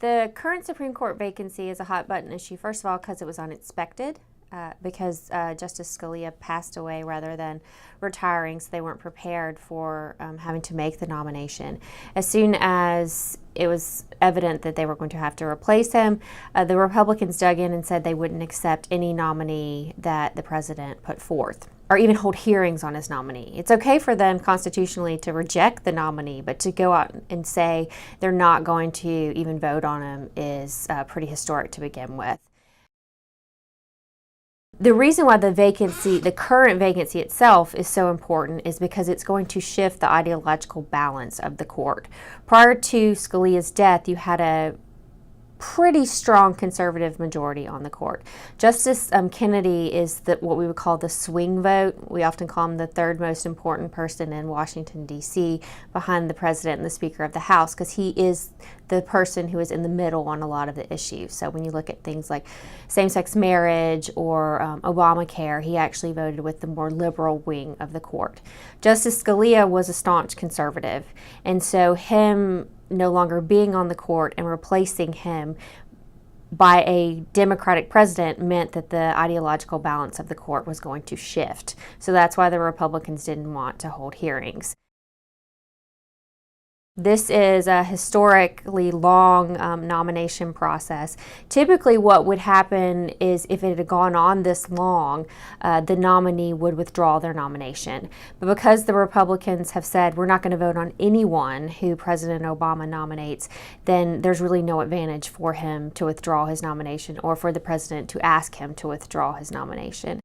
The current Supreme Court vacancy is a hot button issue, first of all, because it was unexpected, because Justice Scalia passed away rather than retiring, so they weren't prepared for having to make the nomination. As soon as it was evident that they were going to have to replace him, the Republicans dug in and said they wouldn't accept any nominee that the president put forth, or even hold hearings on his nominee. It's okay for them constitutionally to reject the nominee, but to go out and say they're not going to even vote on him is pretty historic to begin with. The reason why the current vacancy itself is so important is because it's going to shift the ideological balance of the court. Prior to Scalia's death, you had a pretty strong conservative majority on the court. Justice Kennedy is what we would call the swing vote. We often call him the third most important person in Washington, D.C., behind the president and the Speaker of the House, because he is the person who is in the middle on a lot of the issues. So when you look at things like same-sex marriage or Obamacare, he actually voted with the more liberal wing of the court. Justice Scalia was a staunch conservative, and so him no longer being on the court and replacing him by a Democratic president meant that the ideological balance of the court was going to shift. So that's why the Republicans didn't want to hold hearings. This is a historically long nomination process. Typically what would happen is if it had gone on this long, the nominee would withdraw their nomination. But because the Republicans have said we're not going to vote on anyone who President Obama nominates, then there's really no advantage for him to withdraw his nomination or for the president to ask him to withdraw his nomination.